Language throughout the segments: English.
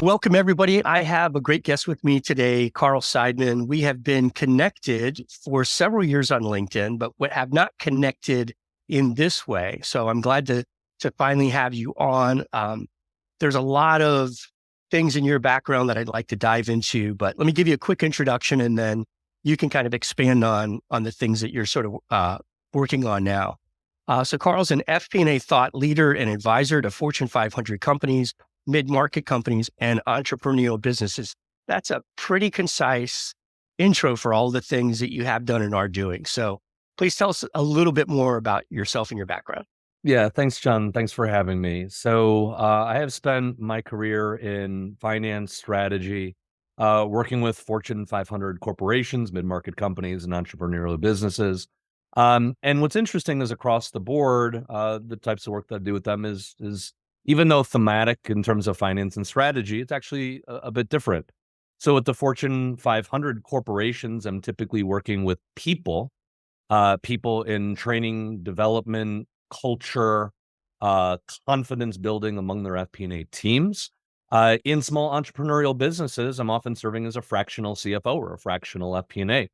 Welcome, everybody. I have a great guest with me today, Carl Seidman. We have been connected for several years on LinkedIn, but we have not connected in this way. So I'm glad to finally have you on. There's a lot of things in your background that I'd like to dive into, but let me give you a quick introduction, and then you can kind of expand on the things that you're sort of working on now. So Carl's an FP&A thought leader and advisor to Fortune 500 companies, mid-market companies, and entrepreneurial businesses. That's a pretty concise intro for all the things that you have done and are doing. So please tell us a little bit more about yourself and your background. Yeah, thanks, John. Thanks for having me. So I have spent my career in finance strategy, working with Fortune 500 corporations, mid-market companies, and entrepreneurial businesses. And what's interesting is across the board, the types of work that I do with them is even though thematic in terms of finance and strategy, it's actually a bit different. So with the Fortune 500 corporations, I'm typically working with people in training, development, culture, confidence building among their FP&A teams. In small entrepreneurial businesses, I'm often serving as a fractional CFO or a fractional FP&A.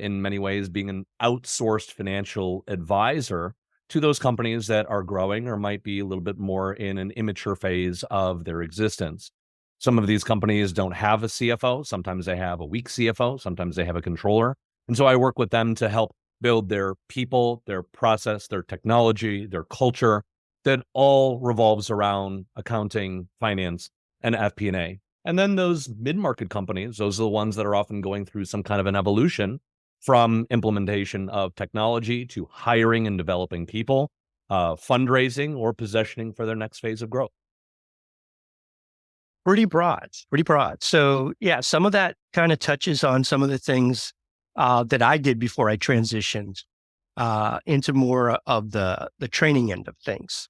In many ways, being an outsourced financial advisor to those companies that are growing or might be a little bit more in an immature phase of their existence. Some of these companies don't have a CFO. Sometimes they have a weak CFO. Sometimes they have a controller. And so I work with them to help build their people, their process, their technology, their culture that all revolves around accounting, finance, and FP&A. And then those mid-market companies, those are the ones that are often going through some kind of an evolution from implementation of technology to hiring and developing people, fundraising, or positioning for their next phase of growth. Pretty broad. So yeah, some of that kind of touches on some of the things that I did before I transitioned into more of the training end of things.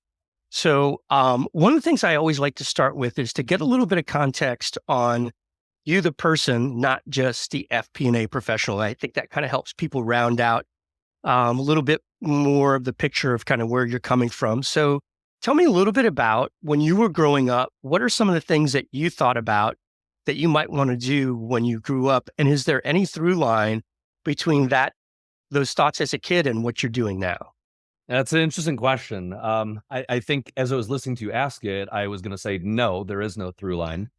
So one of the things I always like to start with is to get a little bit of context on you, the person, not just the FP&A professional. I think that kind of helps people round out a little bit more of the picture of kind of where you're coming from. So tell me a little bit about when you were growing up, what are some of the things that you thought about that you might want to do when you grew up? And is there any through line between those thoughts as a kid and what you're doing now? That's an interesting question. I think as I was listening to you ask it, I was going to say, no, there is no through line.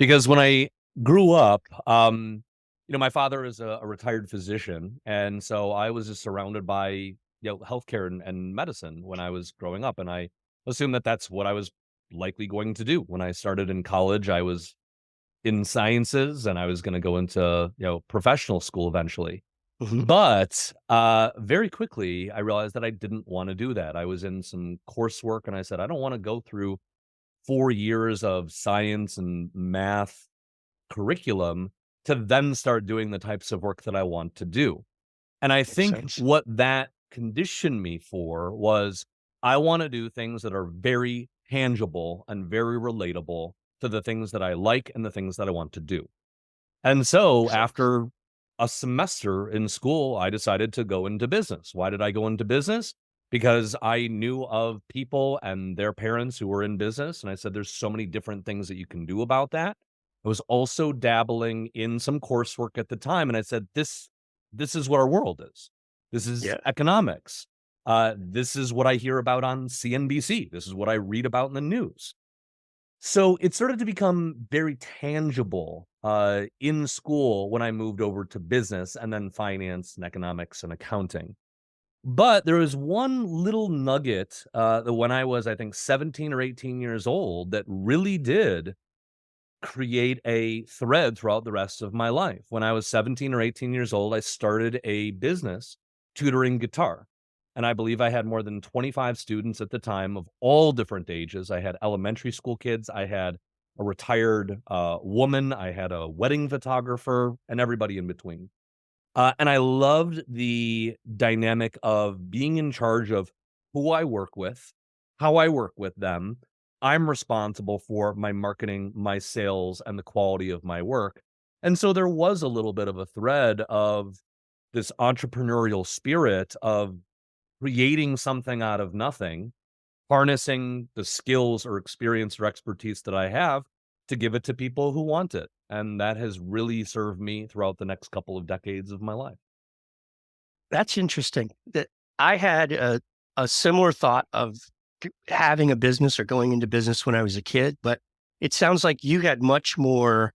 Because when I grew up, my father is a retired physician. And so I was just surrounded by, healthcare and medicine when I was growing up. And I assumed that that's what I was likely going to do. When I started in college, I was in sciences and I was going to go into, professional school eventually. Mhm. But very quickly, I realized that I didn't want to do that. I was in some coursework and I said, I don't want to go through 4 years of science and math curriculum to then start doing the types of work that I want to do. And I Makes think sense. what that conditioned me for was I want to do things that are very tangible and very relatable to the things that I like and the things that I want to do. And so Makes sense. after a semester in school, I decided to go into business. Why did I go into business? Because I knew of people and their parents who were in business. And I said, there's so many different things that you can do about that. I was also dabbling in some coursework at the time. And I said, this is what our world is. This is Yeah. economics. This is what I hear about on CNBC. This is what I read about in the news. So it started to become very tangible in school when I moved over to business and then finance and economics and accounting. But there was one little nugget that when I was, I think, 17 or 18 years old that really did create a thread throughout the rest of my life. When I was 17 or 18 years old, I started a business tutoring guitar. And I believe I had more than 25 students at the time of all different ages. I had elementary school kids, I had a retired woman, I had a wedding photographer, and everybody in between. And I loved the dynamic of being in charge of who I work with, how I work with them. I'm responsible for my marketing, my sales, and the quality of my work. And so there was a little bit of a thread of this entrepreneurial spirit of creating something out of nothing, harnessing the skills or experience or expertise that I have, to give it to people who want it. And that has really served me throughout the next couple of decades of my life. That's interesting. That I had a similar thought of having a business or going into business when I was a kid, but it sounds like you had you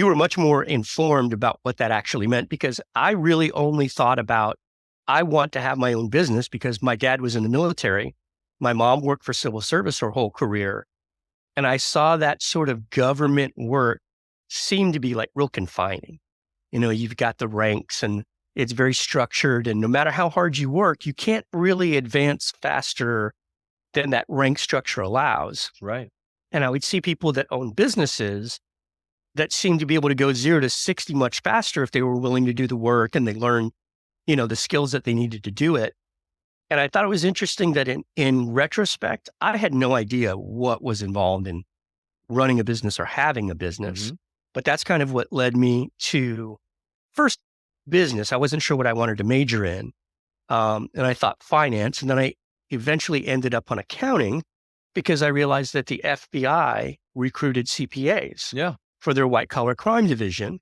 were much more informed about what that actually meant, because I really only thought about, I want to have my own business because my dad was in the military. My mom worked for civil service her whole career. And I saw that sort of government work seem to be like real confining. You've got the ranks and it's very structured. And no matter how hard you work, you can't really advance faster than that rank structure allows. Right. And I would see people that own businesses that seem to be able to go 0 to 60 much faster if they were willing to do the work and they learn, the skills that they needed to do it. And I thought it was interesting that in retrospect, I had no idea what was involved in running a business or having a business. Hmm. But that's kind of what led me to first business. I wasn't sure what I wanted to major in. And I thought finance. And then I eventually ended up on accounting because I realized that the FBI recruited CPAs Yeah. for their white collar crime division.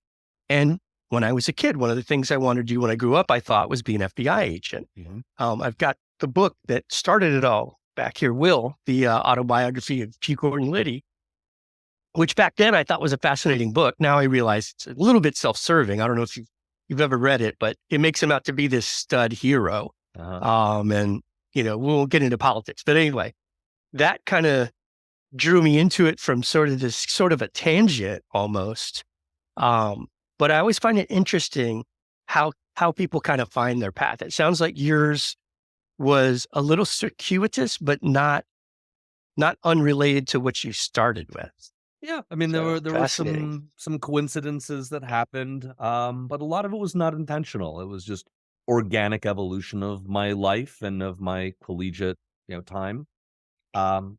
And when I was a kid, one of the things I wanted to do when I grew up, I thought was be an FBI agent. Hmm. I've got the book that started it all back here, Will, the autobiography of G. Gordon Liddy, which back then I thought was a fascinating book. Now I realize it's a little bit self-serving. I don't know if you've ever read it, but it makes him out to be this stud hero. Uh-huh. And, we'll get into politics. But anyway, that kind of drew me into it from sort of a tangent almost. But I always find it interesting how people kind of find their path. It sounds like yours was a little circuitous, but not unrelated to what you started with. Yeah, I mean, there So were there were fascinating. some coincidences that happened, but a lot of it was not intentional. It was just organic evolution of my life and of my collegiate, time. Um,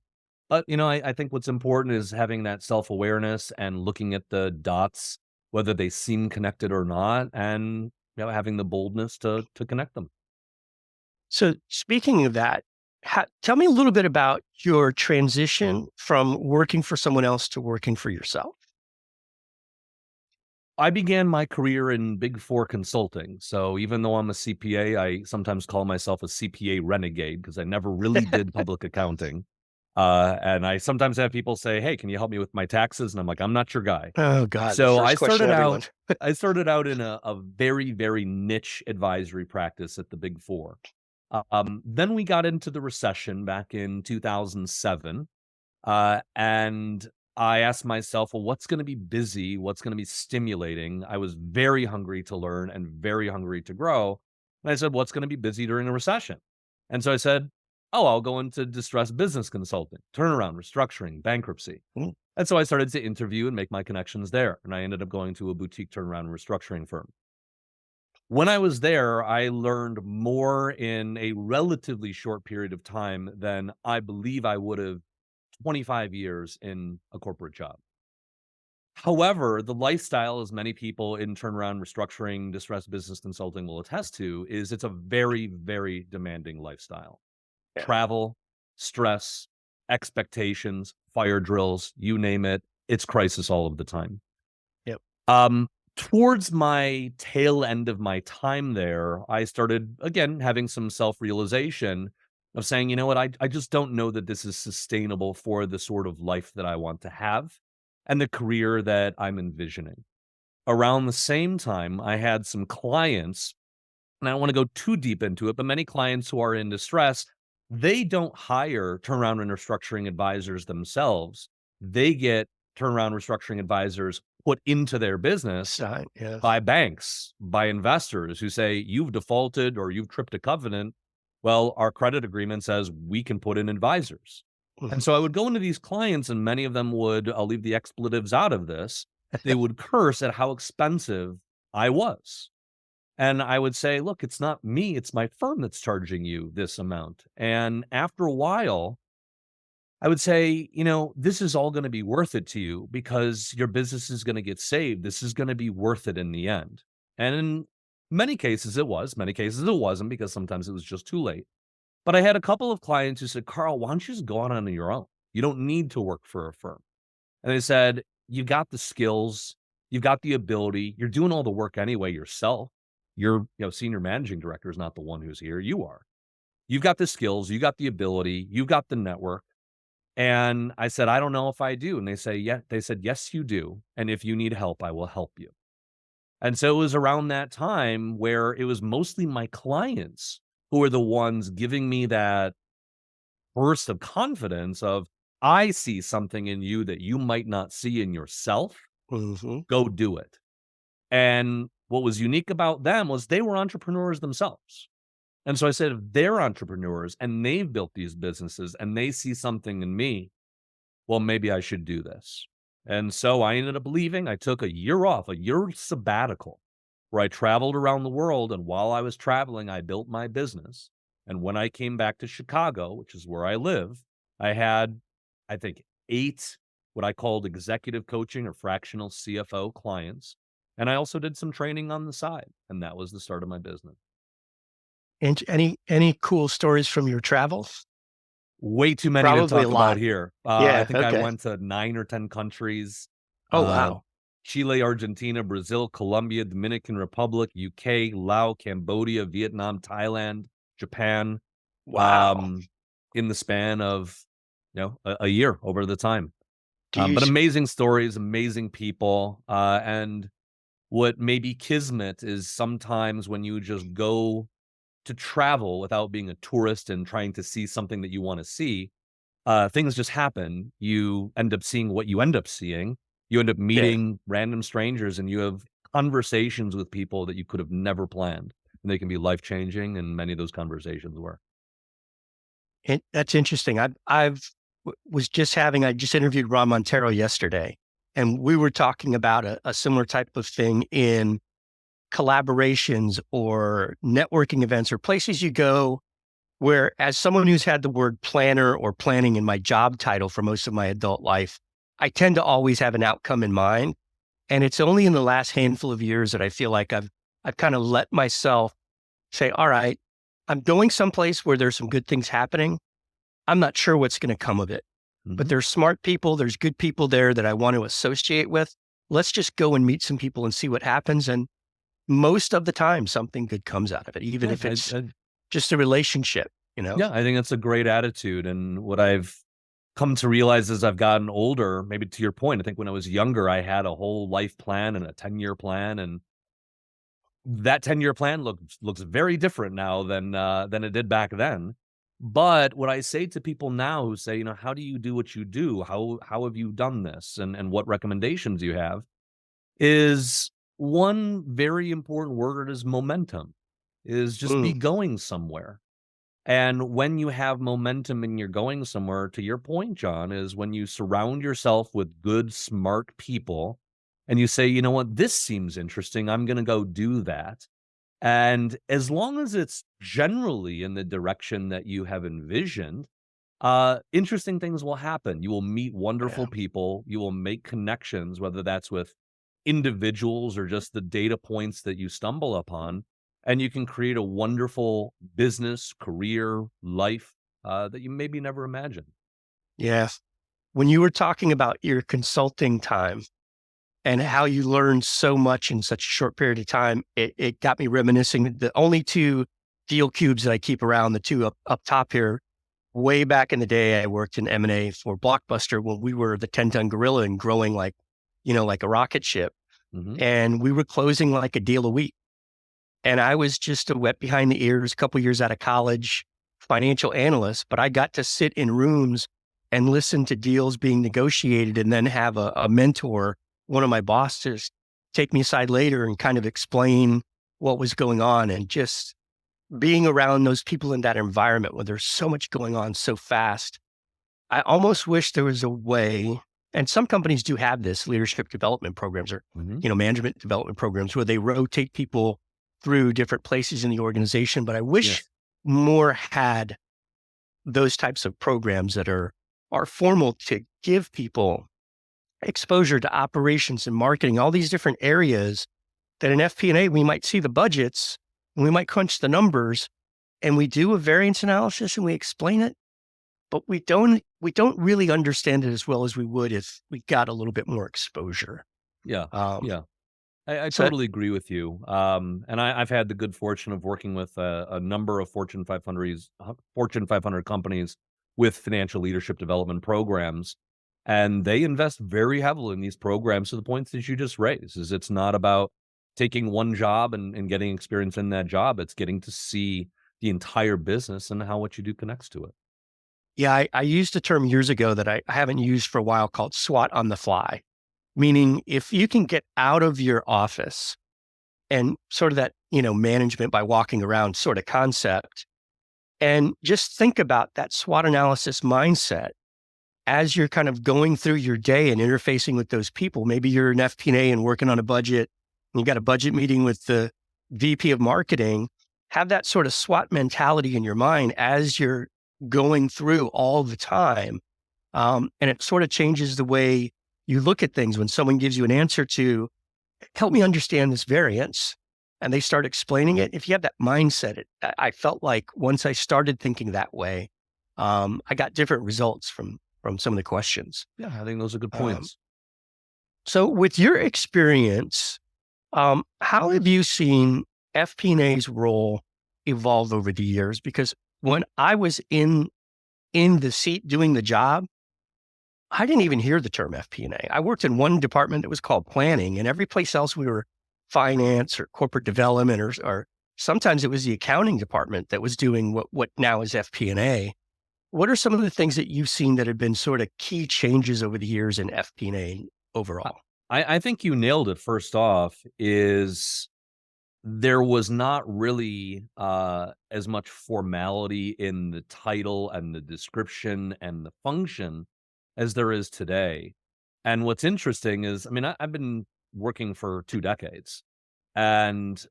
but I think what's important is having that self-awareness and looking at the dots, whether they seem connected or not, and having the boldness to connect them. So speaking of that, tell me a little bit about your transition from working for someone else to working for yourself. I began my career in Big Four consulting. So even though I'm a CPA, I sometimes call myself a CPA renegade because I never really did public accounting. And I sometimes have people say, "Hey, can you help me with my taxes?" And I'm like, "I'm not your guy." Oh God, the So first question everyone. I started out in a very, very niche advisory practice at the Big Four. Then we got into the recession back in 2007. And I asked myself, well, what's going to be busy? What's going to be stimulating? I was very hungry to learn and very hungry to grow. And I said, what's going to be busy during a recession? And so I said, oh, I'll go into distressed business consulting, turnaround, restructuring, bankruptcy. Mm. And so I started to interview and make my connections there. And I ended up going to a boutique turnaround and restructuring firm. When I was there, I learned more in a relatively short period of time than I believe I would have 25 years in a corporate job. However, the lifestyle, as many people in turnaround, restructuring, distressed business consulting will attest to, is it's a very, very demanding lifestyle. Yeah. Travel, stress, expectations, fire drills, you name it, it's crisis all of the time. Yep. Um, Towards my tail end of my time there, I started again having some self-realization of saying, you know what, I just don't know that this is sustainable for the sort of life that I want to have and the career that I'm envisioning. Around the same time, I had some clients, and I don't want to go too deep into it, but many clients who are in distress, they don't hire turnaround and restructuring advisors themselves. They get turnaround restructuring advisors put into their business Sign. Yeah. by banks, by investors who say, you've defaulted or you've tripped a covenant. Well, our credit agreement says we can put in advisors. And Mhm. so I would go into these clients, and many of them would, I'll leave the expletives out of this, they would curse at how expensive I was. And I would say, look, it's not me, it's my firm that's charging you this amount. And after a while, I would say, this is all going to be worth it to you because your business is going to get saved. This is going to be worth it in the end. And in many cases, it was. Many cases, it wasn't because sometimes it was just too late. But I had a couple of clients who said, Carl, why don't you just go out on your own? You don't need to work for a firm. And they said, "You got the skills, you've got the ability, you're doing all the work anyway yourself. Senior managing director is not the one who's here, you are. You've got the skills, you got the ability, you got the network." And I said, "I don't know if I do." And they said, "Yes, you do. And if you need help, I will help you." And so it was around that time where it was mostly my clients who were the ones giving me that burst of confidence of, "I see something in you that you might not see in yourself. Hmm. Go do it." And what was unique about them was they were entrepreneurs themselves. And so I said, if they're entrepreneurs and they've built these businesses and they see something in me, well, maybe I should do this. And so I ended up leaving. I took a year off, a year sabbatical, where I traveled around the world. And while I was traveling, I built my business. And when I came back to Chicago, which is where I live, I had, I think, 8 what I called executive coaching or fractional CFO clients. And I also did some training on the side. And that was the start of my business. And any cool stories from your travels? Way too many to Probably a talk about lot. here. I Yeah. think I Okay. went to 9 or 10 countries, Oh, uh, wow. Chile, Argentina, Brazil, Colombia, Dominican Republic, UK, Laos, Cambodia, Vietnam, Thailand, Japan, Wow. um, in the span of, a year over the time. Do you, But amazing stories, amazing people, and what may be kismet is sometimes when you just go to travel without being a tourist and trying to see something that you wanna see, things just happen. You end up seeing what you end up seeing. You end up yeah. meeting random strangers, and you have conversations with people that you could have never planned, and they can be life-changing, and many of those conversations were. That's interesting. I just interviewed Ron Montero yesterday, and we were talking about a similar type of thing in collaborations or networking events or places you go where, as someone who's had the word planner or planning in my job title for most of my adult life, I tend to always have an outcome in mind. And it's only in the last handful of years that I feel like I've kind of let myself say, all right, I'm going someplace where there's some good things happening. I'm not sure what's going to come of it, but Mhm. there's smart people, there's good people there that I want to associate with. Let's just go and meet some people and see what happens. And most of the time, something good comes out of it, even Yeah, if it's just a relationship, you know? I think that's a great attitude, and what I've come to realize as I've gotten older, maybe to your point, I think when I was younger, I had a whole life plan and a 10-year plan, and that 10-year plan looks very different now than it did back then. But what I say to people now who say, "How do you do what you do? How have you done this? And what recommendations do you have?" Is one very important word is momentum, is just be Mm, going somewhere. And when you have momentum and you're going somewhere, to your point, John, is when you surround yourself with good, smart people and you say, "You know what, this seems interesting. I'm going to go do that." And as long as it's generally in the direction that you have envisioned, interesting things will happen. You will meet yeah. wonderful people. You will make connections, whether that's with individuals or just the data points that you stumble upon. And you can create a wonderful business, career, life that you maybe never imagined. Yeah. When you were talking about your consulting time and how you learned so much in such a short period of time, it got me reminiscing. The only two deal cubes that I keep around, the two up top here, way back in the day, I worked in M&A for Blockbuster when we were the 10-ton gorilla and growing like, like a rocket ship. Hmm. And we were closing like a deal a week. And I was just a wet behind the ears, a couple years out of college, financial analyst, but I got to sit in rooms and listen to deals being negotiated and then have a mentor, one of my bosses, take me aside later and kind of explain what was going on. And just being around those people in that environment where there's so much going on so fast. I almost wish there was a way, and some companies do have this leadership development programs or, Hmm. management development programs where they rotate people through different places in the organization. But I wish Yes. more had those types of programs that are formal to give people exposure to operations and marketing, all these different areas that in FP&A, we might see the budgets and we might crunch the numbers and we do a variance analysis and we explain it. but we don't really understand it as well as we would if we got a little bit more exposure. Yeah. Um, Yeah. I so totally agree with you. And I've had the good fortune of working with a number of Fortune 500 companies with financial leadership development programs, and they invest very heavily in these programs to the points that you just raised. Is it's not about taking one job and getting experience in that job. It's getting to see the entire business and how what you do connects to it. yeah, I used a term years ago that I haven't used for a while called SWAT on the fly, meaning if you can get out of your office and sort of that, management by walking around sort of concept, and just think about that SWOT analysis mindset as you're kind of going through your day and interfacing with those people. Maybe you're an FP&A and A and working on a budget, and you got a budget meeting with the VP of marketing. Have that sort of SWOT mentality in your mind as you're going through all the time. And it sort of changes the way you look at things when someone gives you an answer to help me understand this variance and they start explaining it. If you have that mindset, I felt like once I started thinking that way, I got different results from some of the questions. Yeah, I think those are good Um, points. so with your experience, how have you seen FP&A's role evolve over the years? Because when I was in the seat doing the job, I didn't even hear the term FP&A. I worked in one department that was called planning, and every place else we were finance or corporate development, or sometimes it was the accounting department that was doing what now is FP&A. What are some of the things that you've seen that have been sort of key changes over the years in FP&A I overall? I think you nailed it. First off, is there was not really, as much formality in the title and the description and the function as there is today. And what's interesting is, I mean, I've been working for 2 decades, and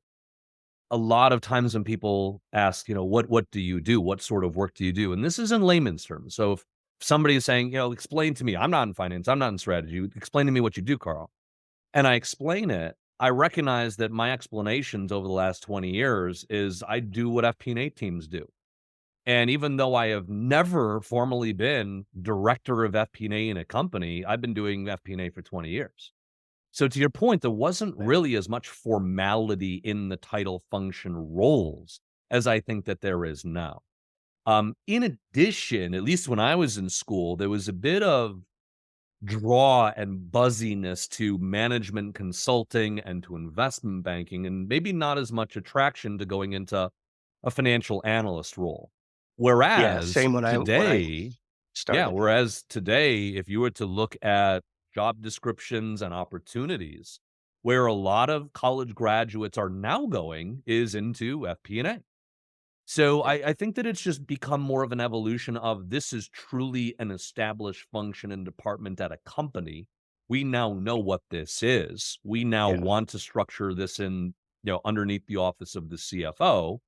a lot of times when people ask, "What do you do? What sort of work do you do?" And this is in layman's terms. So if somebody is saying, "Explain to me. I'm not in finance. I'm not in strategy. Explain to me what you do, Carl." And I explain it, I recognize that my explanations over the last 20 years is I do what FP&A teams do. And even though I have never formally been director of FP&A in a company, I've been doing FP&A for 20 years. So to your point, there wasn't really as much formality in the title function roles as I think that there is now. In addition, at least when I was in school, there was a bit of draw and buzziness to management consulting and to investment banking, and maybe not as much attraction to going into a financial analyst role. Yeah, Whereas same when I today, yeah, started. whereas today, if you were to look at job descriptions and opportunities, where a lot of college graduates are now going is into FP&A. So Yeah, I think that it's just become more of an evolution of this is truly an established function and department at a company. We now know what this is. We now yeah, want to structure this in, underneath the office of the CFO.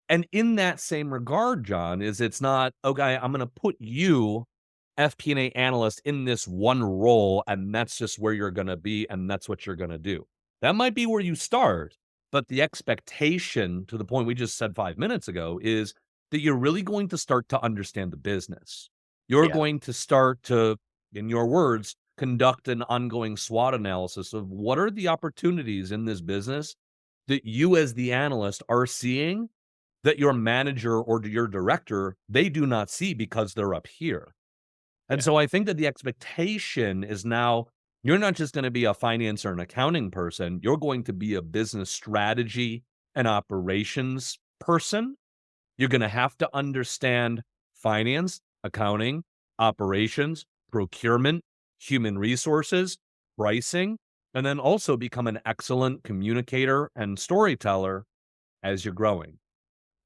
And in that same regard, John, is it's not, okay, I'm going to put you FP&A analyst in this one role, and that's just where you're going to be, and that's what you're going to do. That might be where you start, but the expectation, to the point we just said 5 minutes ago, is that you're really going to start to understand the business. You're yeah, going to start to, in your words, conduct an ongoing SWOT analysis of what are the opportunities in this business that you as the analyst are seeing that your manager or your director, they do not see because they're up here. And yeah, so I think that the expectation is now you're not just going to be a finance or an accounting person, you're going to be a business strategy and operations person. You're going to have to understand finance, accounting, operations, procurement, human resources, pricing, and then also become an excellent communicator and storyteller as you're growing.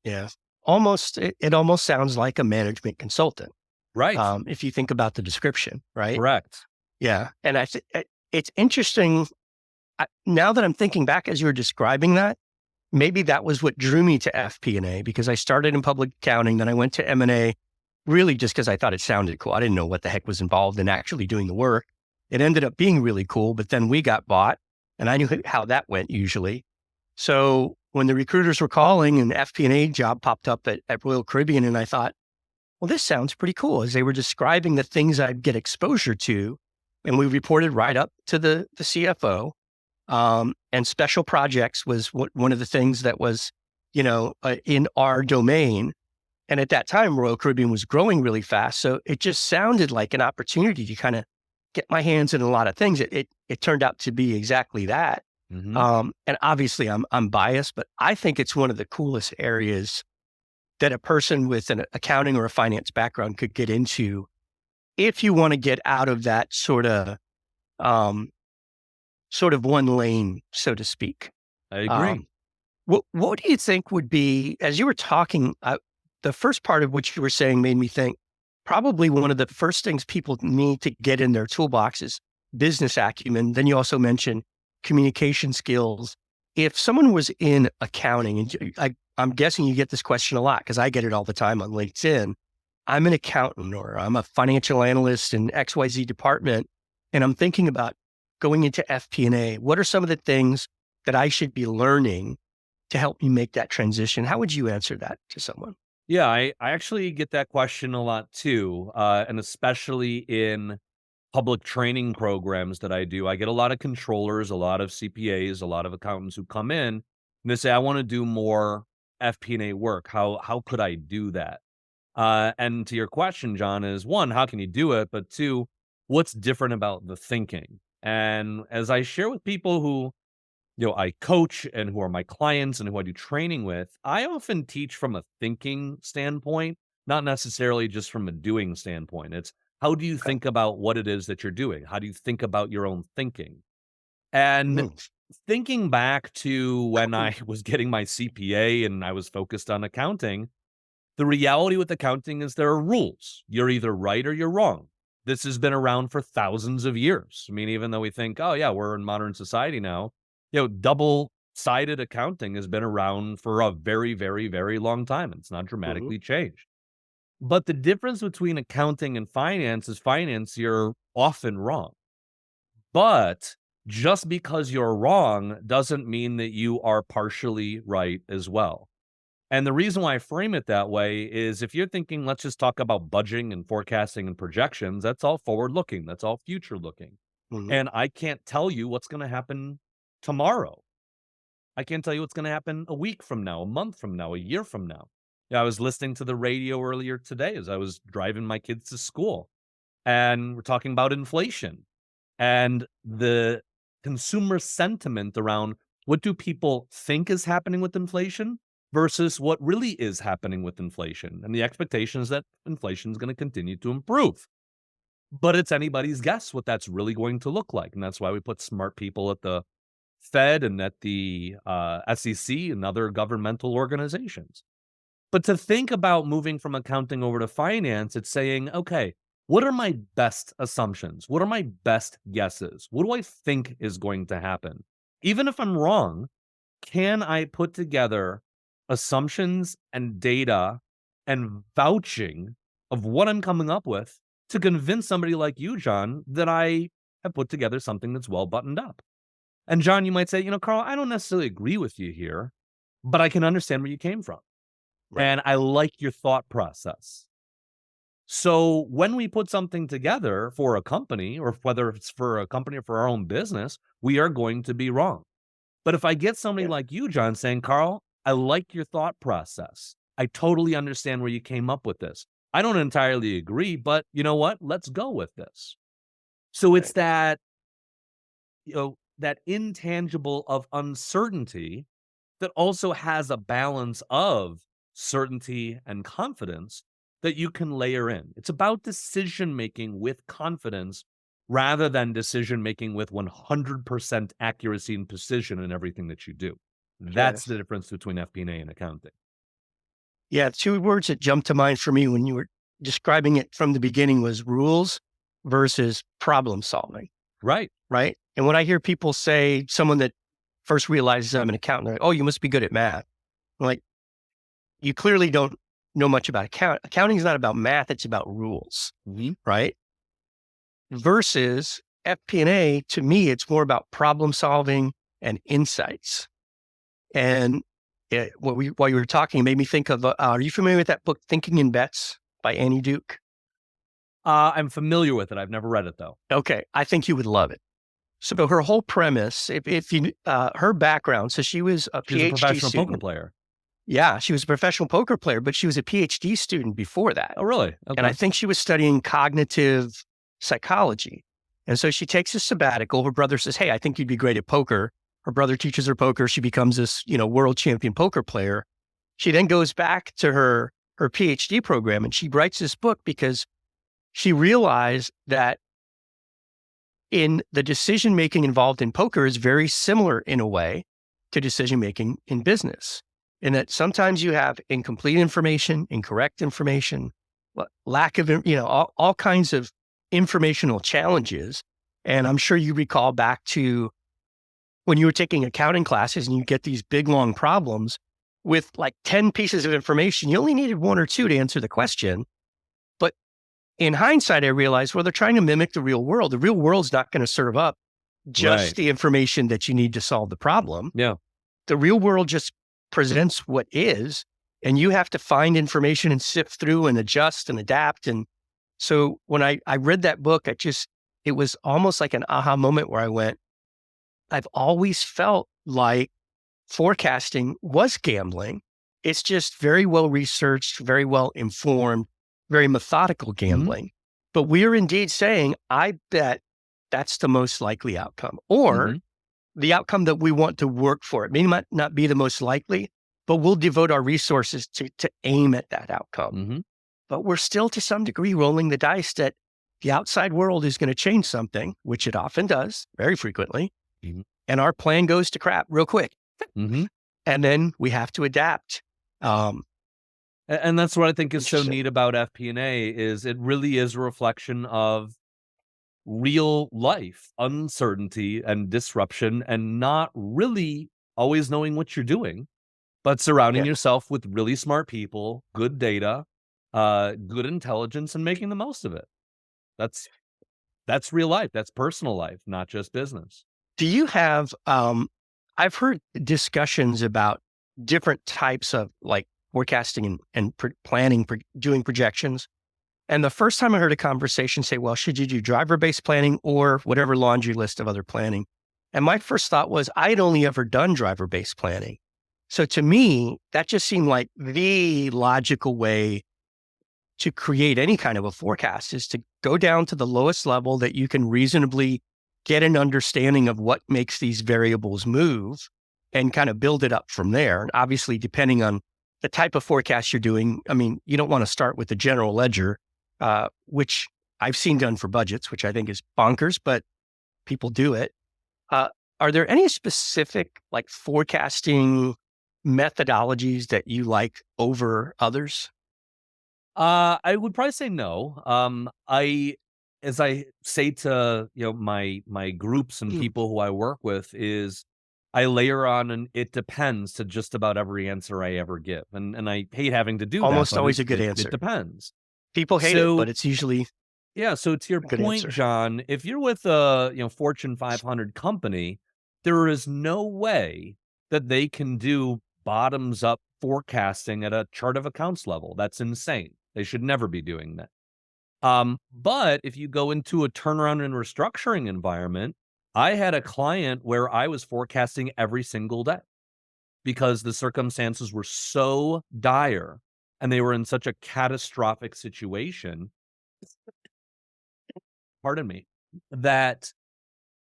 yeah. It almost sounds like a management consultant. Right. If you think about the description, right? Correct. Yeah. And it's interesting. Now that I'm thinking back as you were describing that, maybe that was what drew me to FP&A because I started in public accounting. Then I went to M&A really just because I thought it sounded cool. I didn't know what the heck was involved in actually doing the work. It ended up being really cool, but then we got bought and I knew how that went usually. So when the recruiters were calling and FP&A job popped up at Royal Caribbean, and I thought, well, this sounds pretty cool, as they were describing the things I'd get exposure to. And we reported right up to the CFO. And special projects was one of the things that was, in our domain. And at that time, Royal Caribbean was growing really fast. So it just sounded like an opportunity to kind of get my hands in a lot of things. It turned out to be exactly that. Hmm. And obviously I'm biased, but I think it's one of the coolest areas that a person with an accounting or a finance background could get into if you want to get out of that um, sort of one lane, so to speak. I agree. Um, what do you think would be, as you were talking, the first part of what you were saying made me think probably one of the first things people need to get in their toolbox is business acumen. Then you also mentioned communication skills. If someone was in accounting, and I'm guessing you get this question a lot because I get it all the time on LinkedIn. I'm an accountant or I'm a financial analyst in XYZ department, and I'm thinking about going into FP&A. What are some of the things that I should be learning to help me make that transition? How would you answer that to someone? Yeah, I actually get that question a lot too. And especially in public training programs that I do, I get a lot of controllers, a lot of CPAs, a lot of accountants who come in and they say, I want to do more FP&A work. How could I do that? And to your question, John, is one, how can you do it? But two, what's different about the thinking? And as I share with people who I coach and who are my clients and who I do training with, I often teach from a thinking standpoint, not necessarily just from a doing standpoint. It's how do you Okay. think about what it is that you're doing? How do you think about your own thinking? And Mm. thinking back to when I was getting my CPA and I was focused on accounting, the reality with accounting is there are rules. You're either right or you're wrong. This has been around for thousands of years. I mean, even though we think, oh, yeah, we're in modern society now, double sided accounting has been around for a very, very, very long time. It's not Mhm. dramatically changed. But the difference between accounting and finance, you're often wrong. But just because you're wrong doesn't mean that you are partially right as well. And the reason why I frame it that way is if you're thinking, let's just talk about budgeting and forecasting and projections, that's all forward looking, that's all future looking. Mhm. And I can't tell you what's going to happen tomorrow. I can't tell you what's going to happen a week from now, a month from now, a year from now. Yeah, I was listening to the radio earlier today as I was driving my kids to school, and we're talking about inflation and the consumer sentiment around what do people think is happening with inflation versus what really is happening with inflation. And the expectation is that inflation is going to continue to improve. But it's anybody's guess what that's really going to look like. And that's why we put smart people at the Fed and at the SEC and other governmental organizations. But to think about moving from accounting over to finance, it's saying, okay, what are my best assumptions? What are my best guesses? What do I think is going to happen? Even if I'm wrong, can I put together assumptions and data and vouching of what I'm coming up with to convince somebody like you, John, that I have put together something that's well buttoned up? And John, you might say, Carl, I don't necessarily agree with you here, but I can understand where you came from. Right. And I like your thought process. So when we put something together for a company, or whether it's for a company or for our own business, we are going to be wrong. But if I get somebody Yeah. like you, John, saying, Carl, I like your thought process. I totally understand where you came up with this. I don't entirely agree, but you know what? Let's go with this. So it's Right. that intangible of uncertainty that also has a balance of certainty and confidence that you can layer in. It's about decision making with confidence rather than decision making with 100% accuracy and precision in everything that you do. That's the Yes. difference between FP&A and accounting. Yeah. Two words that jumped to mind for me when you were describing it from the beginning was rules versus problem solving. Right. Right. And when I hear people say, someone that first realizes I'm an accountant, they're like, oh, you must be good at math. I'm like, you clearly don't know much about accounting is not about math. It's about rules. Mhm. Right. Versus FP&A, to me, it's more about problem solving and insights. And while you were talking, it made me think of, are you familiar with that book, Thinking in Bets? by Annie Duke? I'm familiar with it. I've never read it though. Okay, I think you would love it. So her whole premise, if you, her background, so she was a She was a PhD professional poker student. player. Yeah, she was a professional poker player, but she was a PhD student before that. Oh, really? And I Okay. think she was studying cognitive psychology. And so she takes a sabbatical. Her brother says, "Hey, I think you'd be great at poker." Her brother teaches her poker. She becomes this, world champion poker player. She then goes back to her PhD program and she writes this book because she realized that in the decision making involved in poker is very similar in a way to decision making in business. In that sometimes you have incomplete information, incorrect information, lack of, all kinds of informational challenges. And I'm sure you recall back to when you were taking accounting classes and you get these big, long problems with like 10 pieces of information, you only needed one or two to answer the question. But in hindsight, I realized, well, they're trying to mimic the real world. The real world's not going to serve up just Right. the information that you need to solve the problem. Yeah. The real world just presents what is, and you have to find information and sift through and adjust and adapt. And so when I read that book, it was almost like an aha moment where I went, I've always felt like forecasting was gambling. It's just very well researched, very well informed, very methodical Hmm. gambling. But we're indeed saying, I bet that's the most likely outcome, or Hmm. the outcome that we want to work for. It may not be the most likely, but we'll devote our resources to aim at that outcome. Hmm. But we're still to some degree rolling the dice that the outside world is going to change something, which it often does very frequently. Hmm. And our plan goes to crap real quick. Hmm. And then we have to adapt. Um, And that's what I think is so Interesting. neat about FP&A is it really is a reflection of real life uncertainty and disruption and not really always knowing what you're doing, but surrounding Yeah. yourself with really smart people, good data, good intelligence, and making the most of it. That's that's real life. That's personal life, not just business. Do you have, I've heard discussions about different types of like forecasting and planning, doing projections. And the first time I heard a conversation say, well, should you do driver-based planning or whatever laundry list of other planning? And my first thought was I'd only ever done driver-based planning. So to me, that just seemed like the logical way to create any kind of a forecast is to go down to the lowest level that you can reasonably get an understanding of what makes these variables move and kind of build it up from there. And obviously, depending on the type of forecast you're doing, I mean, you don't want to start with the general ledger, which I've seen done for budgets, which I think is bonkers, but people do it. Uh, are there any specific like forecasting methodologies that you like over others? I would probably say no. As I say to my groups and Mm, people who I work with, is I layer on an "it depends" to just about every answer I ever give, and I hate having to do that, almost but always a good it answer. depends. People hate it, but So it's usually yeah, so to your a good point, answer. John, if you're with a Fortune 500 company, there is no way that they can do bottoms up forecasting at a chart of accounts level. That's insane. They should never be doing that. But if you go into a turnaround and restructuring environment, I had a client where I was forecasting every single day because the circumstances were so dire and they were in such a catastrophic situation, pardon me, that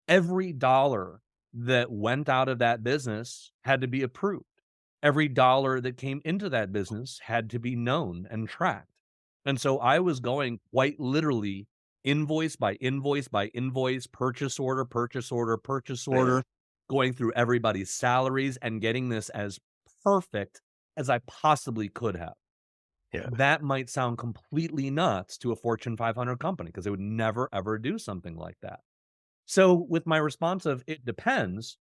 every dollar that went out of that business had to be approved. Every dollar that came into that business had to be known and tracked. And so I was going quite literally invoice by invoice by invoice, purchase order, purchase order, purchase Yeah. order, going through everybody's salaries and getting this as perfect as I possibly could have. Yeah. That might sound completely nuts to a Fortune 500 company because they would never, ever do something like that. So with my response of "it depends"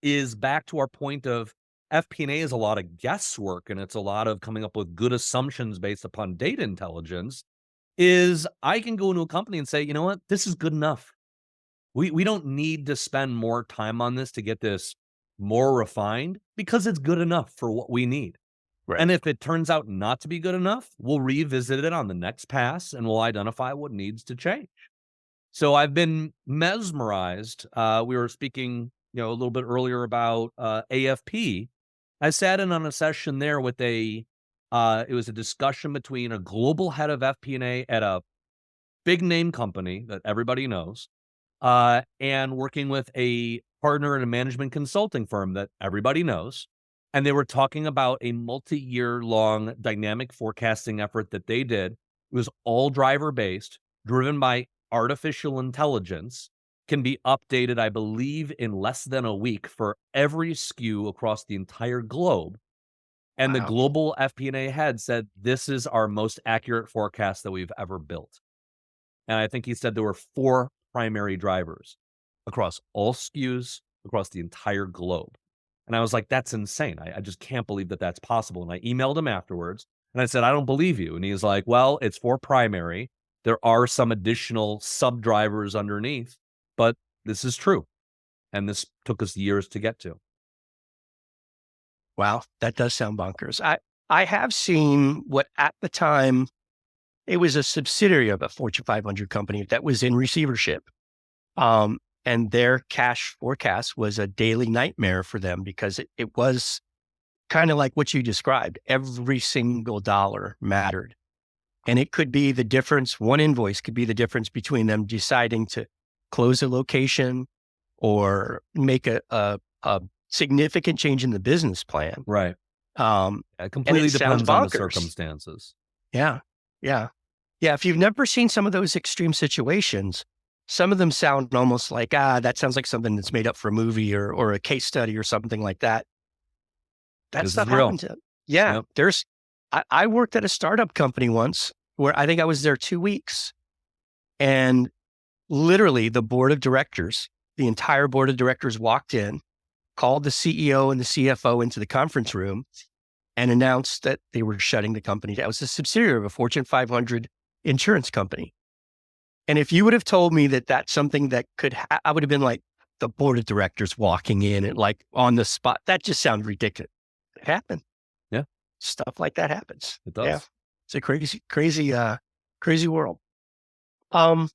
is back to our point of FP&A is a lot of guesswork and it's a lot of coming up with good assumptions based upon data intelligence, is I can go into a company and say, "You know what? This is good enough. We don't need to spend more time on this to get this more refined because it's good enough for what we need." Right. And if it turns out not to be good enough, we'll revisit it on the next pass and we'll identify what needs to change. So I've been mesmerized. We were speaking, a little bit earlier about AFP. I sat in on a session there with it was a discussion between a global head of FP&A at a big name company that everybody knows, and working with a partner in a management consulting firm that everybody knows. And they were talking about a multi-year long dynamic forecasting effort that they did. It was all driver based, driven by artificial intelligence, can be updated, I believe, in less than a week for every SKU across the entire globe. And the Wow. global FP&A head said, this is our most accurate forecast that we've ever built. And I think he said there were 4 primary drivers across all SKUs, across the entire globe. And I was like, "That's insane. I just can't believe that that's possible." And I emailed him afterwards, and I said, "I don't believe you." And he's like, "Well, it's 4 primary. There are some additional sub-drivers underneath, but this is true, and this took us years to get to." Wow. That does sound bonkers. I have seen what at the time it was a subsidiary of a Fortune 500 company that was in receivership. And their cash forecast was a daily nightmare for them because it was kind of like what you described. Every single dollar mattered. And it could be the difference. One invoice could be the difference between them deciding to close a location or make a significant change in the business plan. Right. It And it completely sounds depends on the bonkers. circumstances. Yeah. Yeah. Yeah. If you've never seen some of those extreme situations, some of them sound almost like, that sounds like something that's made up for a movie or a case study or something like that. That This is stuff real. happens. Yeah. Yep. I worked at a startup company once where I think I was there 2 weeks, and literally the board of directors, the entire board of directors walked in, called the CEO and the CFO into the conference room and announced that they were shutting the company down. It was a subsidiary of a Fortune 500 insurance company. And if you would have told me that that's something that I would have been like the board of directors walking in and like on the spot. That just sounds ridiculous. It happened. Yeah, Stuff like that happens. it Yeah. does. It's a crazy world. Um,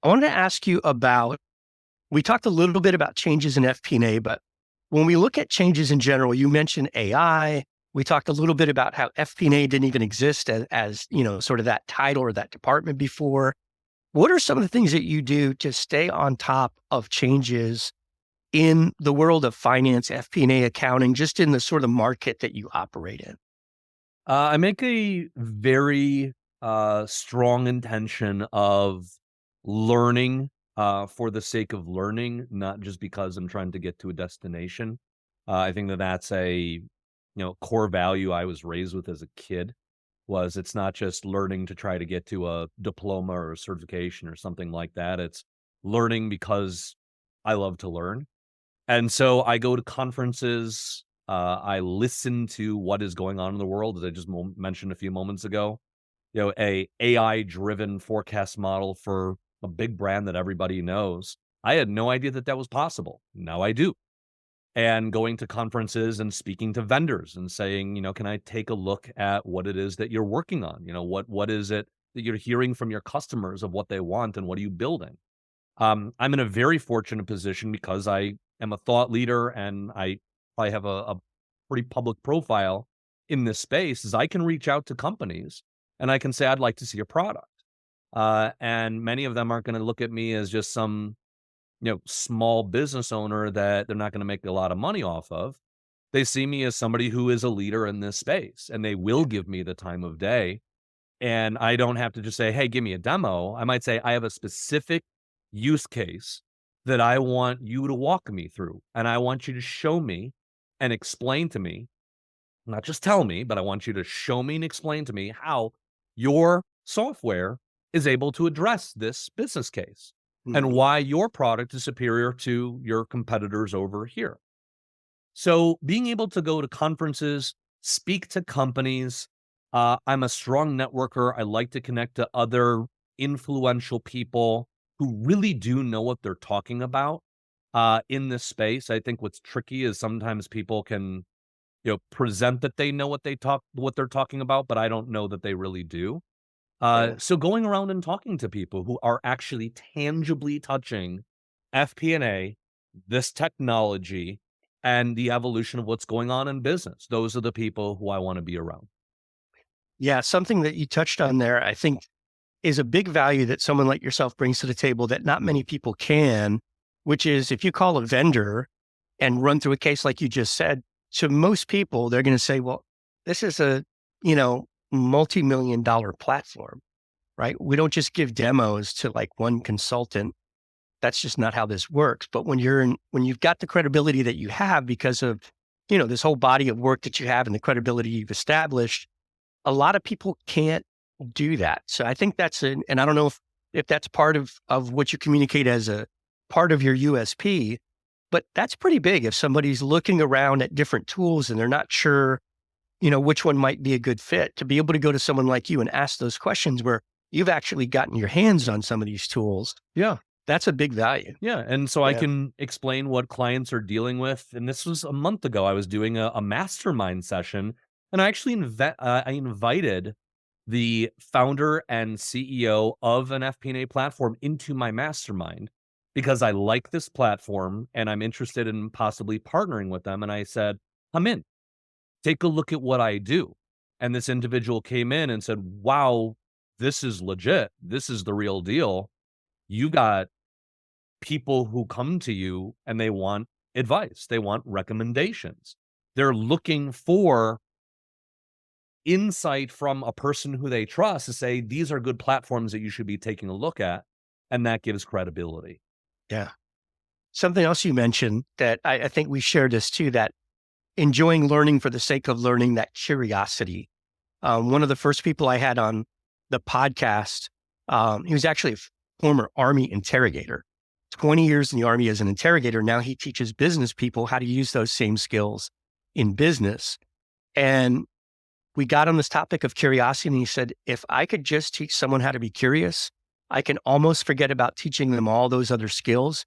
I wanted to ask you about, we talked a little bit about changes in FP&A, but when we look at changes in general, you mentioned AI. We talked a little bit about how FP&A didn't even exist as sort of that title or that department before. What are some of the things that you do to stay on top of changes in the world of finance, FP&A accounting, just in the sort of market that you operate in? I make a very strong intention of learning for the sake of learning, not just because I'm trying to get to a destination. I think that that's a core value I was raised with as a kid. Was it's not just learning to try to get to a diploma or a certification or something like that. It's learning because I love to learn. And so I go to conferences. I listen to what is going on in the world, as I just mentioned a few moments ago. A AI driven forecast model for a big brand that everybody knows. I had no idea that that was possible. Now I do. And going to conferences and speaking to vendors and saying, can I take a look at what it is that you're working on? What is it that you're hearing from your customers of what they want and what are you building? I'm in a very fortunate position because I am a thought leader and I have a pretty public profile in this space. Is I can reach out to companies and I can say, I'd like to see a product. And many of them aren't going to look at me as just some, small business owner that they're not going to make a lot of money off of. They see me as somebody who is a leader in this space and they will give me the time of day. And I don't have to just say, hey, give me a demo. I might say, I have a specific use case that I want you to walk me through. And I want you to show me and explain to me, not just tell me, but I want you to show me and explain to me how your software is able to address this business case and Mhm. why your product is superior to your competitors over here. So being able to go to conferences, speak to companies, I'm a strong networker. I like to connect to other influential people who really do know what they're talking about in this space. I think what's tricky is sometimes people can present that they know what they're talking about, but I don't know that they really do. Yeah. So going around and talking to people who are actually tangibly touching FP&A, this technology, and the evolution of what's going on in business. Those are the people who I want to be around. Yeah. Something that you touched on there, I think is a big value that someone like yourself brings to the table that not many people can, which is if you call a vendor and run through a case like you just said, to most people, they're going to say, well, this is a, multi-million dollar platform, right? We don't just give demos to like one consultant. That's just not how this works. But when you've got the credibility that you have because of, this whole body of work that you have and the credibility you've established, a lot of people can't do that. So I think and I don't know if that's part of what you communicate as a part of your USP, but that's pretty big. If somebody's looking around at different tools and they're not sure, which one might be a good fit, to be able to go to someone like you and ask those questions where you've actually gotten your hands on some of these tools, Yeah. that's a big value. Yeah. And so I Yeah. can explain what clients are dealing with. And this was a month ago. I was doing a mastermind session, and I actually I invited the founder and CEO of an FP&A platform into my mastermind because I like this platform and I'm interested in possibly partnering with them. And I said, come in, take a look at what I do. And this individual came in and said, wow, this is legit. This is the real deal. You got people who come to you and they want advice, they want recommendations. They're looking for insight from a person who they trust to say, these are good platforms that you should be taking a look at. And that gives credibility. Yeah. Something else you mentioned that I think we shared this too, that enjoying learning for the sake of learning, that curiosity. One of the first people I had on the podcast, he was actually a former Army interrogator, 20 years in the Army as an interrogator. Now he teaches business people how to use those same skills in business. And we got on this topic of curiosity, and he said, if I could just teach someone how to be curious, I can almost forget about teaching them all those other skills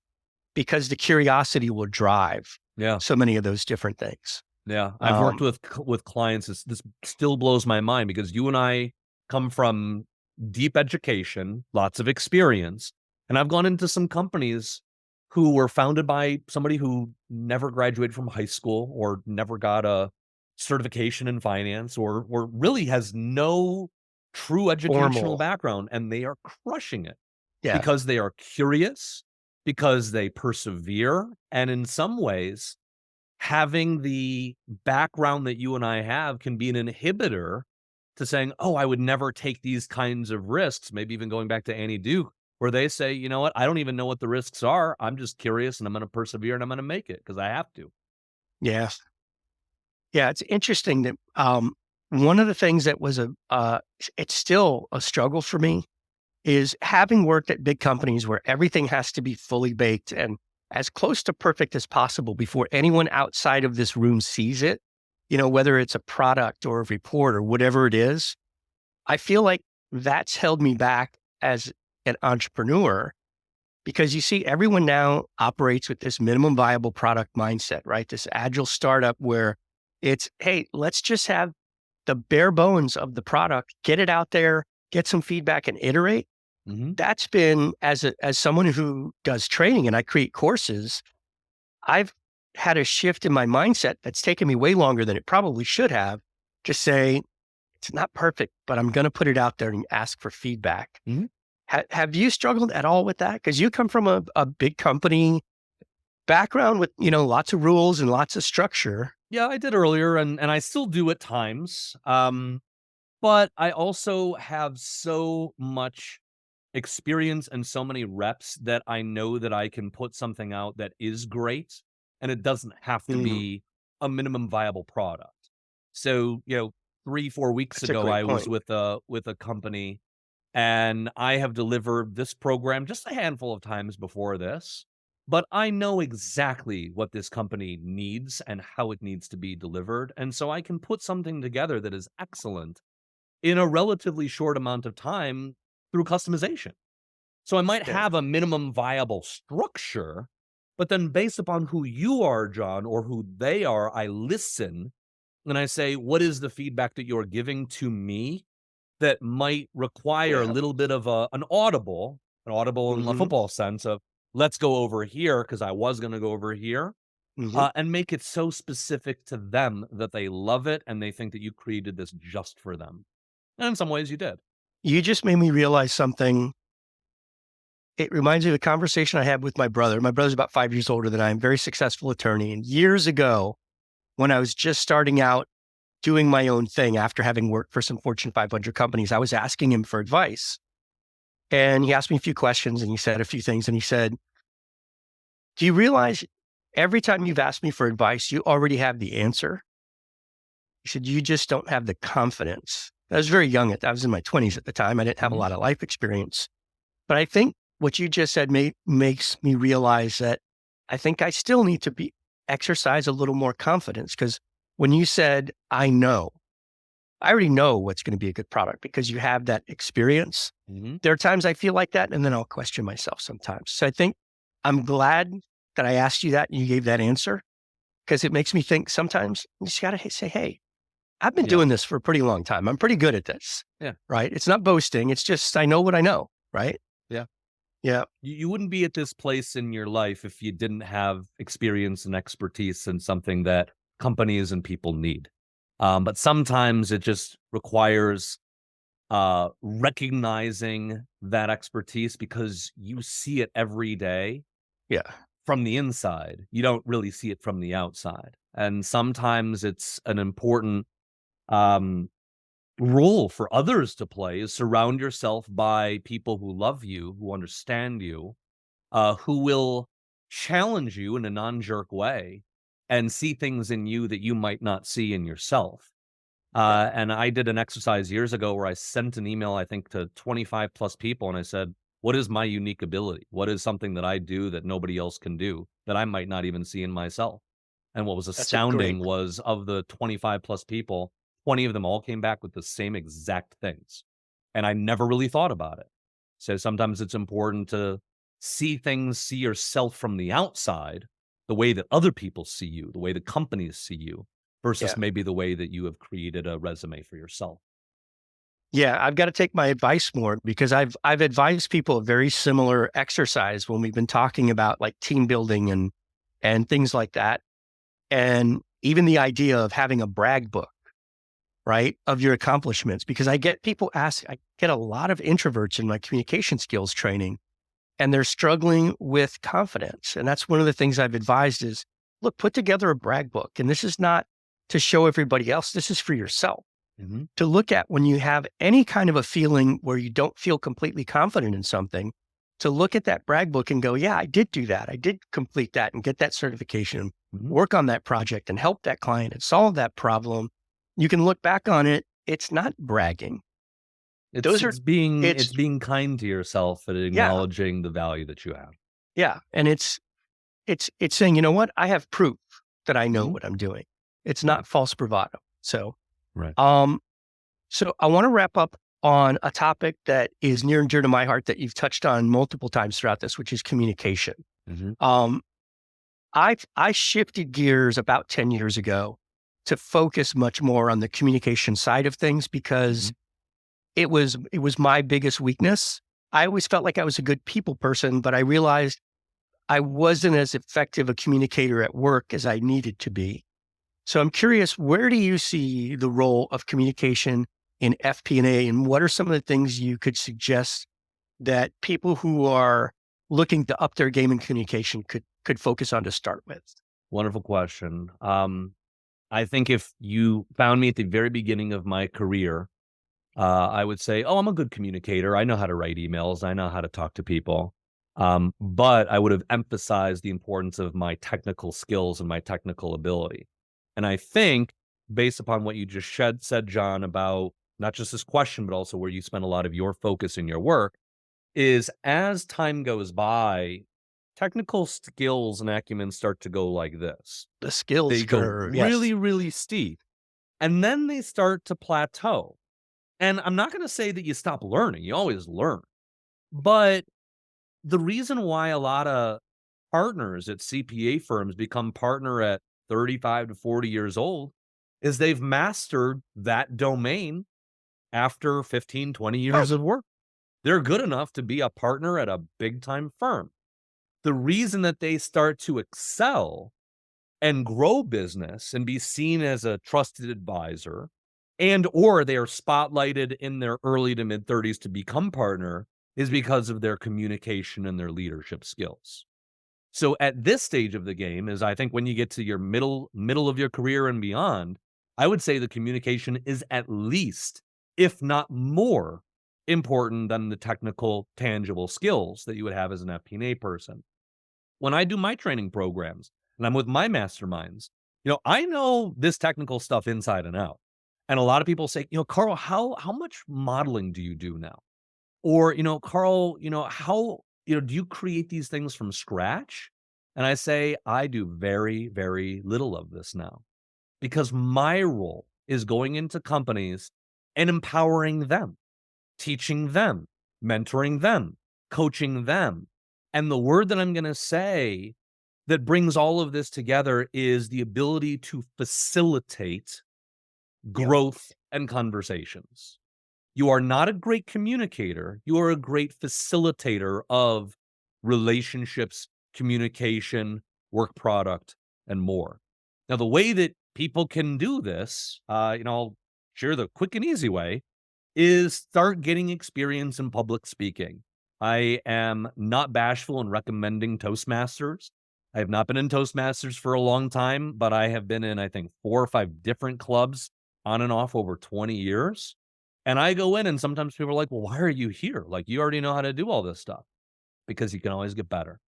because the curiosity will drive Yeah. so many of those different things. Yeah. I've worked Um, with clients. This still blows my mind because you and I come from deep education, lots of experience. And I've gone into some companies who were founded by somebody who never graduated from high school or never got a certification in finance or really has no true educational Formal. background, and they are crushing it Yeah. because they are curious, because they persevere, and in some ways having the background that you and I have can be an inhibitor to saying, "Oh, I would never take these kinds of risks." Maybe even going back to Annie Duke, where they say, "You know what? I don't even know what the risks are. I'm just curious and I'm going to persevere and I'm going to make it because I have to." Yeah. Yeah. It's interesting that one of the things that was it's still a struggle for me is having worked at big companies where everything has to be fully baked and as close to perfect as possible before anyone outside of this room sees it, whether it's a product or a report or whatever it is. I feel like that's held me back as an entrepreneur because you see, everyone now operates with this minimum viable product mindset, right? This agile startup where it's, hey, let's just have the bare bones of the product, get it out there, get some feedback and iterate. Mhm. That's been as someone who does training and I create courses, I've had a shift in my mindset that's taken me way longer than it probably should have to say, it's not perfect, but I'm going to put it out there and ask for feedback. Mhm. Have you struggled at all with that? Because you come from a big company background with, lots of rules and lots of structure. Yeah, I did earlier and I still do at times. But I also have so much experience and so many reps that I know that I can put something out that is great, and it doesn't have to Mm, be a minimum viable product. So, 3, 4 weeks that's a ago, great I was point. with a company, and I have delivered this program just a handful of times before this, but I know exactly what this company needs and how it needs to be delivered, and so I can put something together that is excellent in a relatively short amount of time through customization. So I might Yeah. have a minimum viable structure, but then based upon who you are, John, or who they are, I listen and I say, what is the feedback that you're giving to me that might require a Yeah. little bit of an audible in the Hmm. football sense of let's go over here because I was going to go over here, Hmm. and make it so specific to them that they love it and they think that you created this just for them. And in some ways, you did. You just made me realize something. It reminds me of a conversation I had with my brother. My brother's about 5 years older than I am, very successful attorney. And years ago, when I was just starting out doing my own thing after having worked for some Fortune 500 companies, I was asking him for advice. And he asked me a few questions and he said a few things. And he said, "Do you realize every time you've asked me for advice, you already have the answer?" He said, "You just don't have the confidence." I was very young. I was in my 20s at the time. I didn't have a Mhm. lot of life experience. But I think what you just said makes me realize that I think I still need to be exercise a little more confidence, because when you said, I already know what's going to be a good product because you have that experience. Mhm. There are times I feel like that, and then I'll question myself sometimes. So I think I'm glad that I asked you that and you gave that answer, because it makes me think sometimes you just got to say, hey, I've been Yeah. doing this for a pretty long time. I'm pretty good at this, Yeah. right? It's not boasting. It's just, I know what I know, right? Yeah. Yeah. You wouldn't be at this place in your life if you didn't have experience and expertise in something that companies and people need. But sometimes it just requires recognizing that expertise because you see it every day Yeah. from the inside. You don't really see it from the outside. And sometimes it's an important um, role for others to play is surround yourself by people who love you, who understand you, who will challenge you in a non-jerk way and see things in you that you might not see in yourself. Yeah. And I did an exercise years ago where I sent an email, I think, to 25 plus people. And I said, what is my unique ability? What is something that I do that nobody else can do that I might not even see in myself? And what was That's a great, astounding was of the 25 plus people, 20 of them all came back with the same exact things. And I never really thought about it. So sometimes it's important to see things, see yourself from the outside, the way that other people see you, the way the companies see you, yeah. versus maybe the way that you have created a resume for yourself. Yeah, I've got to take my advice more, because I've advised people a very similar exercise when we've been talking about like team building and things like that. And even the idea of having a brag book, right, of your accomplishments, because I get a lot of introverts in my communication skills training, and they're struggling with confidence. And that's one of the things I've advised is, look, put together a brag book. And this is not to show everybody else. This is for yourself Mhm. to look at when you have any kind of a feeling where you don't feel completely confident in something, to look at that brag book and go, yeah, I did do that. I did complete that and get that certification, Mhm. work on that project and help that client and solve that problem. You can look back on it. It's not bragging. It's Those are, it's being it's, it's being kind to yourself and yeah, acknowledging the value that you have. yeah. And it's saying, you know what? I have proof that I know Mhm. what I'm doing. It's Right. not false bravado. So, Right. um, So I want to wrap up on a topic that is near and dear to my heart that you've touched on multiple times throughout this, which is communication. Mhm. Um, I shifted gears about 10 years ago to focus much more on the communication side of things, because Mhm. it was my biggest weakness. I always felt like I was a good people person, but I realized I wasn't as effective a communicator at work as I needed to be. So I'm curious, where do you see the role of communication in FP&A, and what are some of the things you could suggest that people who are looking to up their game in communication could focus on to start with? Wonderful question. I think if you found me at the very beginning of my career, I would say, "Oh, I'm a good communicator. I know how to write emails. I know how to talk to people." But I would have emphasized the importance of my technical skills and my technical ability. And I think, based upon what you just said, John, about not just this question, but also where you spend a lot of your focus in your work, is as time goes by, technical skills and acumen start to go like this. The skills They go curve, yes. really, really steep, and then they start to plateau. And I'm not gonna say that you stop learning, you always learn. But the reason why a lot of partners at CPA firms become partner at 35 to 40 years old is they've mastered that domain after 15, 20 Oh, years of work. They're good enough to be a partner at a big time firm. The reason that they start to excel and grow business and be seen as a trusted advisor, and or they are spotlighted in their early to mid 30s to become partner, is because of their communication and their leadership skills. So at this stage of the game is, I think, when you get to your middle of your career and beyond, I would say the communication is at least, if not more, important than the technical tangible skills that you would have as an FP&A person. When I do my training programs and I'm with my masterminds, I know this technical stuff inside and out. And a lot of people say, Carl, how much modeling do you do now? Or, Carl, how, do you create these things from scratch? And I say, I do very, very little of this now because my role is going into companies and empowering them, teaching them, mentoring them, coaching them. And the word that I'm going to say that brings all of this together is the ability to facilitate yep. growth and conversations. You are not a great communicator. You are a great facilitator of relationships, communication, work product, and more. Now, the way that people can do this, I'll share the quick and easy way, is start getting experience in public speaking. I am not bashful in recommending Toastmasters. I have not been in Toastmasters for a long time, but I have been in, I think, 4 or 5 different clubs on and off over 20 years. And I go in and sometimes people are like, well, why are you here? Like, you already know how to do all this stuff because you can always get better.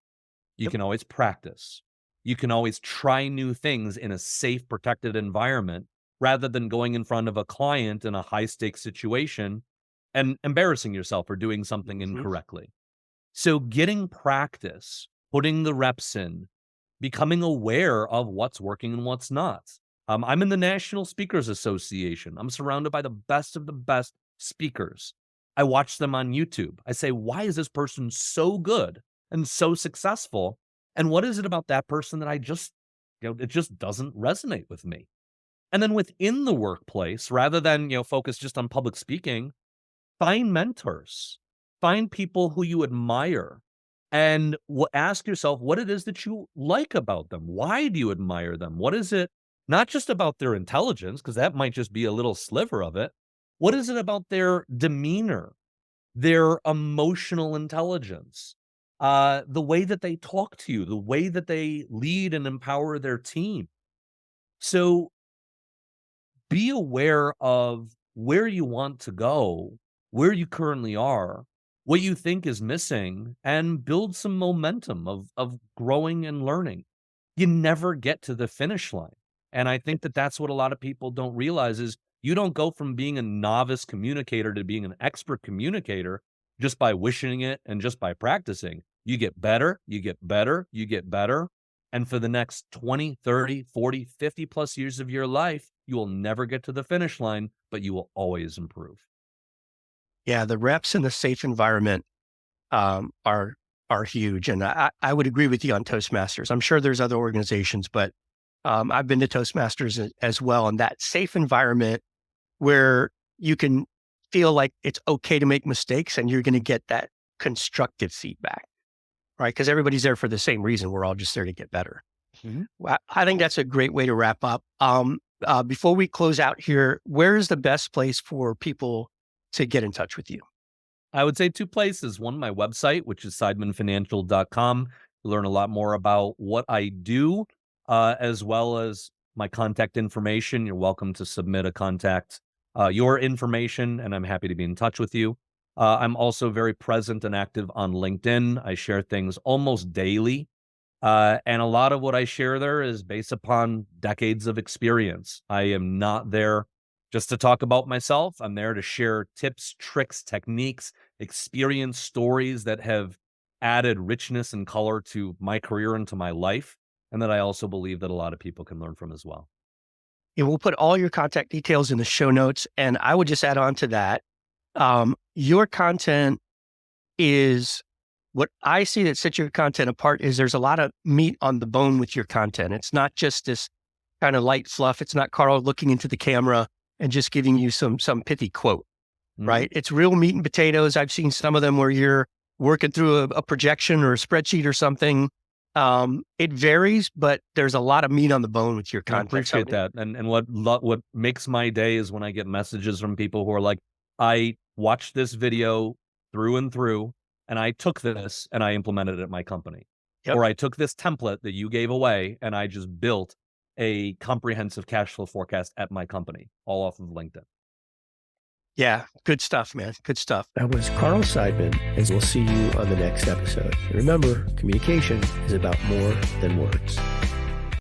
You Yep. can always practice. You can always try new things in a safe, protected environment rather than going in front of a client in a high stakes situation and embarrassing yourself or doing something Mhm. incorrectly. So getting practice, putting the reps in, becoming aware of what's working and what's not. I'm in the National Speakers Association. I'm surrounded by the best of the best speakers. I watch them on YouTube. I say, why is this person so good and so successful? And what is it about that person that it just doesn't resonate with me? And then within the workplace, rather than, focus just on public speaking, find mentors, find people who you admire, and ask yourself what it is that you like about them. Why do you admire them? What is it, not just about their intelligence, because that might just be a little sliver of it. What is it about their demeanor, their emotional intelligence, the way that they talk to you, the way that they lead and empower their team? So be aware of where you want to go, where you currently are, what you think is missing, and build some momentum of growing and learning. You never get to the finish line. And I think that that's what a lot of people don't realize is you don't go from being a novice communicator to being an expert communicator just by wishing it and just by practicing. You get better, you get better, you get better. And for the next 20, 30, 40, 50 plus years of your life, you will never get to the finish line, but you will always improve. Yeah, the reps in the safe environment are huge, and I would agree with you on Toastmasters. I'm sure there's other organizations, but I've been to Toastmasters as well, and that safe environment where you can feel like it's okay to make mistakes and you're going to get that constructive feedback, right? Because everybody's there for the same reason. We're all just there to get better. Mhm. Well, I think that's a great way to wrap up. Before we close out here, where is the best place for people to get in touch with you? I would say 2 places. One, my website, which is seidmanfinancial.com. You learn a lot more about what I do, as well as my contact information. You're welcome to submit a contact, your information, and I'm happy to be in touch with you. I'm also very present and active on LinkedIn. I share things almost daily. And a lot of what I share there is based upon decades of experience. I am not there just to talk about myself. I'm there to share tips, tricks, techniques, experience stories that have added richness and color to my career and to my life, and that I also believe that a lot of people can learn from as well. And we'll put all your contact details in the show notes. And I would just add on to that, your content is what I see that sets your content apart is there's a lot of meat on the bone with your content. It's not just this kind of light fluff. It's not Carl looking into the camera and just giving you some pithy quote, right? It's real meat and potatoes. I've seen some of them where you're working through a projection or a spreadsheet or something. It varies, but there's a lot of meat on the bone with your I content. appreciate that. And what makes my day is when I get messages from people who are like, I watched this video through and through, and I took this and I implemented it at my company. Yep. Or I took this template that you gave away and I just built a comprehensive cash flow forecast at my company, all off of LinkedIn. Yeah, good stuff, man. Good stuff. That was Carl Seidman, and we'll see you on the next episode. And remember, communication is about more than words.